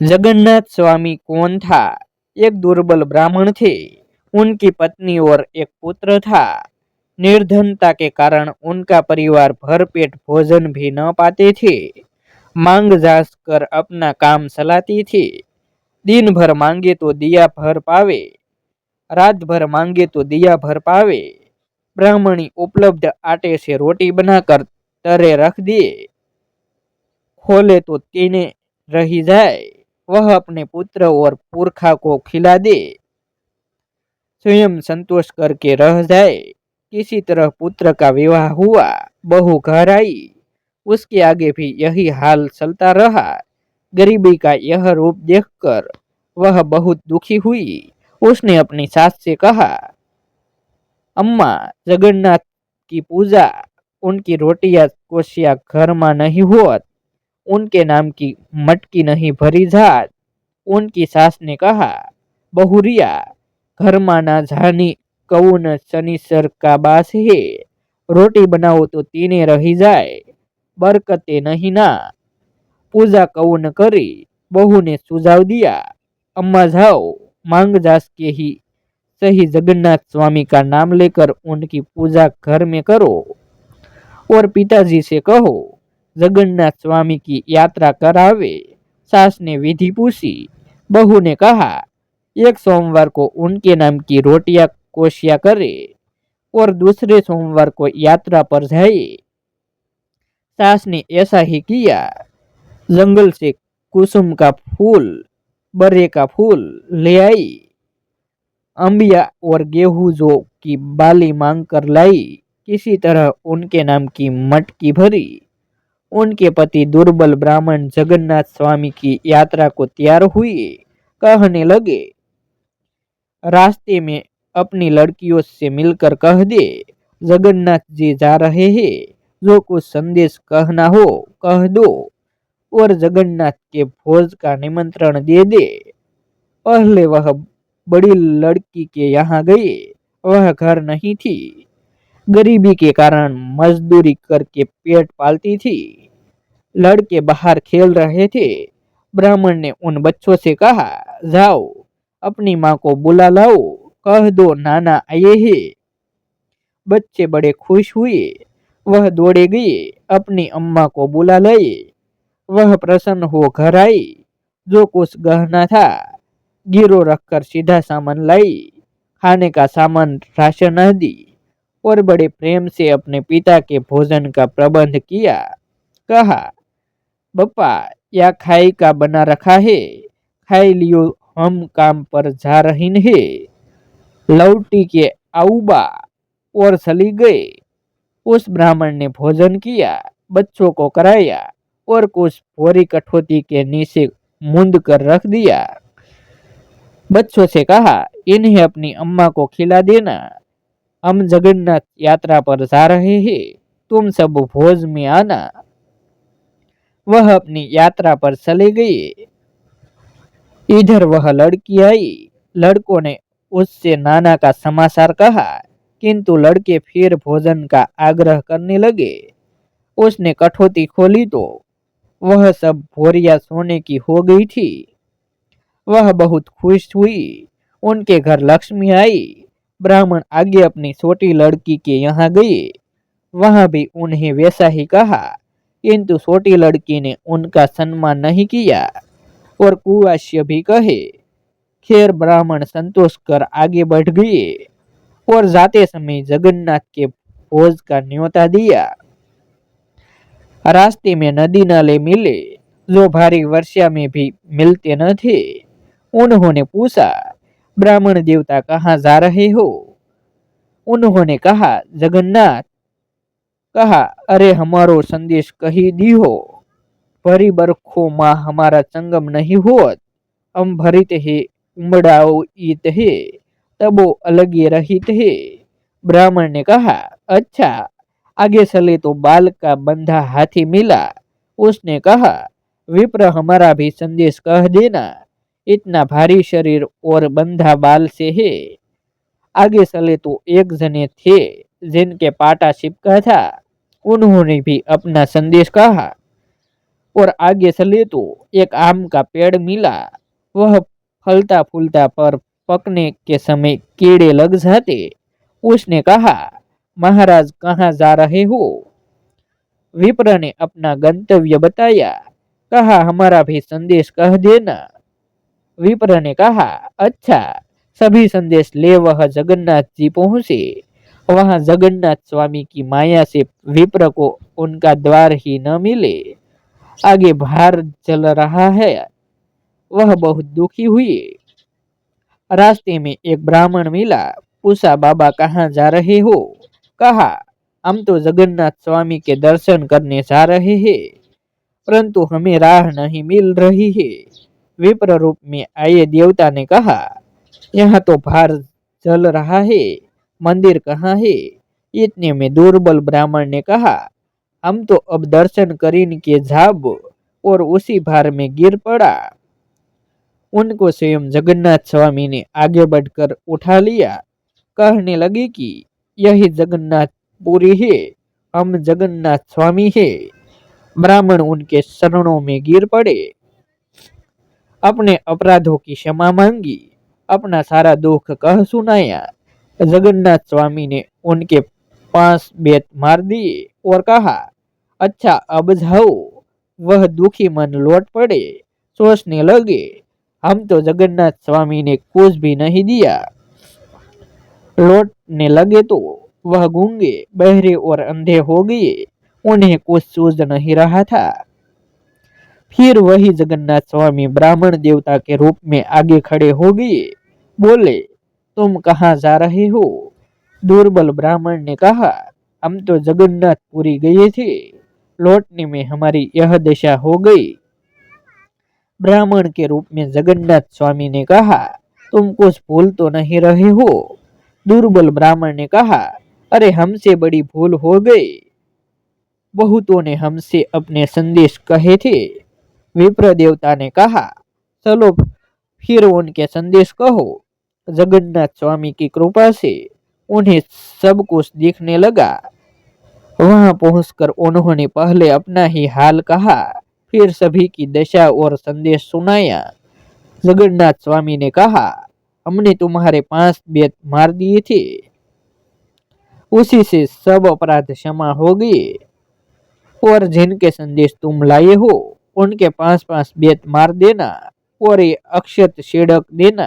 जगन्नाथ स्वामी कौन था? एक दुर्बल ब्राह्मण थे। उनकी पत्नी और एक पुत्र था। निर्धनता के कारण उनका परिवार भरपेट भोजन भी न पाते थे। मांग जांच कर अपना काम चलाती थी। दिन भर मांगे तो दिया भर पावे, रात भर मांगे तो दिया भर पावे। ब्राह्मणी उपलब्ध आटे से रोटी बनाकर तरे रख दिए, खोले तो तीने रही जाए। वह अपने पुत्र और पुरखा को खिला दे, स्वयं संतोष करके रह जाए। किसी तरह पुत्र का विवाह हुआ, बहू घर आई। उसके आगे भी यही हाल चलता रहा। गरीबी का यह रूप देखकर वह बहुत दुखी हुई। उसने अपनी सास से कहा, अम्मा, जगन्नाथ की पूजा, उनकी रोटियां कोशिया घर में नहीं होत, उनके नाम की मटकी नहीं भरी जात। उनकी सास ने कहा, बहुरिया, घर में ना जानी कौन शनिश्चर का बास है। रोटी बनाओ तो तीने रही जाए, बरकते नहीं ना। पूजा कौन करी? बहू ने सुझाव दिया, अम्मा जाओ, मांग जास के ही सही जगन्नाथ स्वामी का नाम लेकर उनकी पूजा घर में करो और पिताजी से कहो जगन्नाथ स्वामी की यात्रा करावे। सास ने विधि पूछी। बहू ने कहा, एक सोमवार को उनके नाम की रोटियां कोशिया करे और दूसरे सोमवार को यात्रा पर जाए। सास ने ऐसा ही किया। जंगल से कुसुम का फूल, बरे का फूल ले आई। अंबिया और गेहूं जो की बाली मांग कर लाई। किसी तरह उनके नाम की मटकी भरी। उनके पति दुर्बल ब्राह्मण जगन्नाथ स्वामी की यात्रा को तैयार हुए। कहने लगे, रास्ते में अपनी लड़कियों से मिलकर कह दे, जगन्नाथ जी जा रहे हैं, जो कुछ संदेश कहना हो कह दो और जगन्नाथ के भोज का निमंत्रण दे दे। पहले वह बड़ी लड़की के यहाँ गए। वह घर नहीं थी। गरीबी के कारण मजदूरी करके पेट पालती थी। लड़के बाहर खेल रहे थे। ब्राह्मण ने उन बच्चों से कहा, जाओ, अपनी माँ को बुला लाओ, कह दो नाना आए हैं। बच्चे बड़े खुश हुए। वह दौड़े गए, अपनी अम्मा को बुला लाए। वह प्रसन्न हो घर आई। जो कुछ गहना था गिरो रखकर सीधा सामान लाई। खाने का सामान, राशन आदि, और बड़े प्रेम से अपने पिता के भोजन का प्रबंध किया। कहा, बप्पा, या खाई का बना रखा है, खाई लियो, हम काम पर जा रही है। लौटी के आऊबा और चली गए। उस ब्राह्मण ने भोजन किया, बच्चों को कराया और कुछ भोरी कठौती के नीचे मूंद कर रख दिया। बच्चों से कहा, इन्हें अपनी अम्मा को खिला देना। हम जगन्नाथ यात्रा पर जा रहे हैं, तुम सब भोज में आना। वह अपनी यात्रा पर चले गए। इधर वह लड़की आई। लड़कों ने उससे नाना का समाचार कहा, किंतु लड़के फिर भोजन का आग्रह करने लगे। उसने कठौती खोली तो वह सब भोरिया सोने की हो गई थी। वह बहुत खुश हुई। उनके घर लक्ष्मी आई। ब्राह्मण आगे अपनी छोटी लड़की के यहाँ गए। वहां भी उन्हें वैसा ही कहा, किंतु छोटी लड़की ने उनका सम्मान नहीं किया और कुवाश्य भी कहे। खैर ब्राह्मण संतोष कर आगे बढ़ गए और जाते समय जगन्नाथ के भोज का न्योता दिया। रास्ते में नदी नाले मिले, जो भारी वर्षा में भी मिलते न थे। उन्होंने पूछा, ब्राह्मण देवता कहाँ जा रहे हो? उन्होंने कहा, जगन्नाथ। कहा, अरे हमारो संदेश कही दी हो। भरी बरखों माँ हमारा संगम नहीं होत। हम भरित है, उमड़ाओ ईत है, तबो अलगे रहित है। ब्राह्मण ने कहा, अच्छा, आगे चले तो बाल का बंधा हाथी मिला। उसने कहा, विप्र, हमारा भी संदेश कह देना। इतना भारी शरीर और बंधा बाल से है। आगे चले तो एक जने थे जिनके पाटा चिपका था। उन्होंने भी अपना संदेश कहा। और आगे चले तो एक आम का पेड़ मिला। वह फलता फूलता पर पकने के समय कीड़े लग जाते। उसने कहा, महाराज कहाँ जा रहे हो? विप्र ने अपना गंतव्य बताया। कहा, हमारा भी संदेश कह देना। विप्र ने कहा, अच्छा। सभी संदेश ले वह जगन्नाथ जी पहुंचे। वहां जगन्नाथ स्वामी की माया से विप्र को उनका द्वार ही न मिले। आगे भार चल रहा है। वह बहुत दुखी हुई। रास्ते में एक ब्राह्मण मिला। पूछा, बाबा कहाँ जा रहे हो? कहा, हम तो जगन्नाथ स्वामी के दर्शन करने जा रहे हैं, परंतु हमें राह नहीं मिल रही है। विप्र रूप में आए देवता ने कहा, यहाँ तो भार चल रहा है, मंदिर कहाँ है? इतने में दुर्बल ब्राह्मण ने कहा, हम तो अब दर्शन करीन के झाब और उसी भार में गिर पड़ा। उनको स्वयं जगन्नाथ स्वामी ने आगे बढ़कर उठा लिया। कहने लगे कि यही जगन्नाथ पुरी है, हम जगन्नाथ स्वामी है। ब्राह्मण उनके शरणों में गिर पड़े, अपने अपराधों की क्षमा मांगी, अपना सारा दुख कह सुनाया। जगन्नाथ स्वामी ने उनके 5 बेत मार दिए और कहा, अच्छा अब जाओ। वह दुखी मन लौट पड़े, सोचने लगे, हम तो जगन्नाथ स्वामी ने कुछ भी नहीं दिया। लौटने लगे तो वह गूंगे, बहरे और अंधे हो गए। उन्हें कुछ सूझ नहीं रहा था। फिर वही जगन्नाथ स्वामी ब्राह्मण देवता के रूप में आगे खड़े हो गए। बोले, तुम कहाँ जा रहे हो? दुर्बल ब्राह्मण ने कहा, हम तो जगन्नाथपुरी गए थे, लौटने में हमारी यह दशा हो गई। ब्राह्मण के रूप में जगन्नाथ स्वामी ने कहा, तुम कुछ भूल तो नहीं रहे हो? दुर्बल ब्राह्मण ने कहा, अरे हमसे बड़ी भूल हो गई। बहुतों ने हमसे अपने संदेश कहे थे। विप्र देवता ने कहा, चलो फिर उनके संदेश कहो। जगन्नाथ स्वामी की कृपा से उन्हें सब कुछ दिखने लगा। वहां पहुंचकर उन्होंने पहले अपना ही हाल कहा, फिर सभी की दशा और संदेश सुनाया। जगन्नाथ स्वामी ने कहा, हमने तुम्हारे 5 बेत मार दिए थे, उसी से सब अपराध क्षमा हो गए। और जिनके संदेश तुम लाए हो उनके 5-5 बेत मार देना और ये अक्षत छिड़क देना,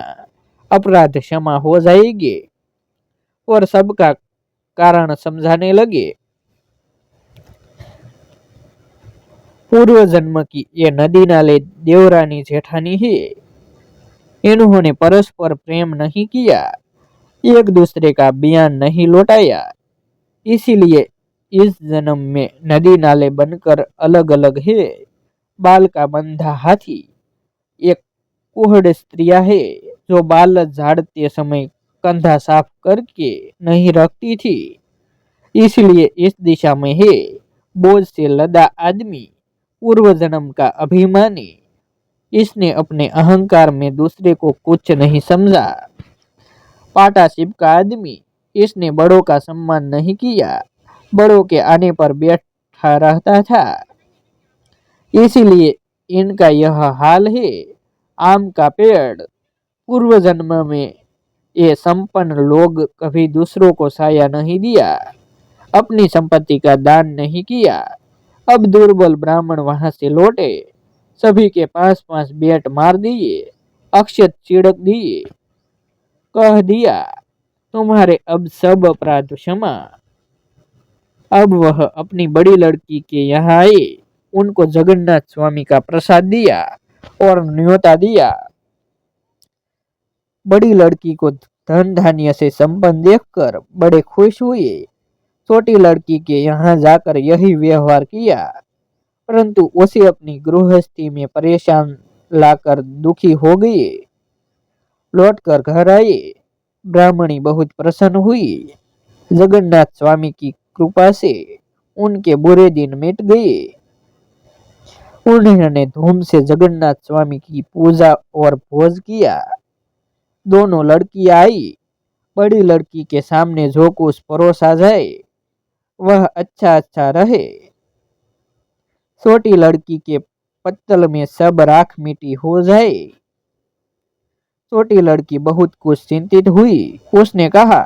अपराध क्षमा हो जाएंगे। और सबका कारण समझाने लगे। पूर्व जन्म की ये नदी नाले देवरानी जेठानी है। इन्होंने परस्पर प्रेम नहीं किया, एक दूसरे का बयान नहीं लौटाया, इसीलिए इस जन्म में नदी नाले बनकर अलग अलग है। बाल का बंधा हाथी एक कुहड़ स्त्रियां है, जो बाल झाड़ते समय कंधा साफ करके नहीं रखती थी, इसलिए इस दिशा में है। बोझ से लदा आदमी पूर्व जन्म का अभिमानी, इसने अपने अहंकार में दूसरे को कुछ नहीं समझा। पाटा चिपका आदमी, इसने बड़ों का सम्मान नहीं किया, बड़ों के आने पर बैठा रहता था, इसीलिए इनका यह हाल है। आम का पेड़, पूर्व जन्म में ये संपन्न लोग कभी दूसरों को साया नहीं दिया, अपनी संपत्ति का दान नहीं किया। अब दुर्बल ब्राह्मण वहां से लौटे, सभी के 5-5 बेट मार दिए, अक्षत छिड़क दिए, कह दिया, तुम्हारे अब सब अपराध क्षमा। अब वह अपनी बड़ी लड़की के यहाँ आए, उनको जगन्नाथ स्वामी का प्रसाद दिया और न्योता दिया। बड़ी लड़की को धन धान्य से संपन्न देखकर बड़े खुश हुए। छोटी लड़की के यहाँ जाकर यही व्यवहार किया, परंतु उसे अपनी गृहस्थी में परेशान लाकर दुखी हो गए। लौटकर घर आए, ब्राह्मणी बहुत प्रसन्न हुई। जगन्नाथ स्वामी की कृपा से उनके बुरे दिन मिट गए। उन्होंने धूम से जगन्नाथ स्वामी की पूजा और भोज किया। दोनों लड़कियां आई। बड़ी लड़की के सामने जो कुछ परोसा जाए वह अच्छा अच्छा रहे। छोटी लड़की के पत्तल में सब राख मिट्टी हो जाए। छोटी लड़की बहुत कुछ चिंतित हुई। उसने कहा,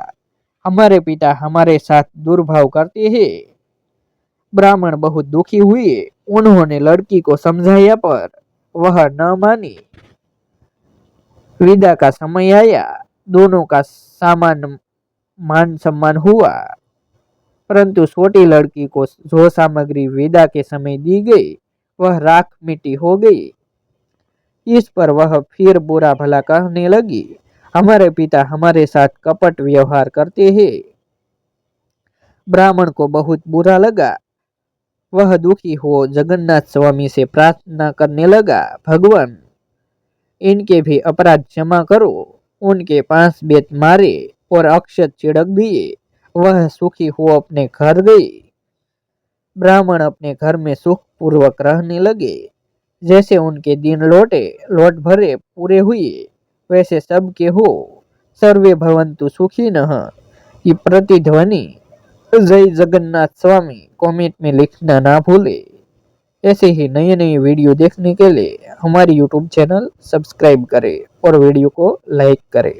हमारे पिता हमारे साथ दुर्भाव करते हैं। ब्राह्मण बहुत दुखी हुए। उन्होंने लड़की को समझाया पर वह न मानी। विदा का समय आया। दोनों का सामान मान सम्मान हुआ, परंतु छोटी लड़की को जो सामग्री विदा के समय दी गई वह राख मिट्टी हो गई। इस पर वह फिर बुरा भला कहने लगी, हमारे पिता हमारे साथ कपट व्यवहार करते हैं। ब्राह्मण को बहुत बुरा लगा। वह दुखी हो जगन्नाथ स्वामी से प्रार्थना करने लगा, भगवान इनके भी अपराध क्षमा करो। उनके 5 बेत मारे और अक्षत छिड़क दिए। वह सुखी हो अपने घर गई। ब्राह्मण अपने घर में सुख पूर्वक रहने लगे। जैसे उनके दिन लौट भरे पूरे हुए, वैसे सबके हो। सर्वे भवन्तु सुखिनः की प्रतिध्वनि जय जगन्नाथ स्वामी कमेंट में लिखना ना भूले। ऐसे ही नए नए वीडियो देखने के लिए हमारी यूट्यूब चैनल सब्सक्राइब करें और वीडियो को लाइक करें।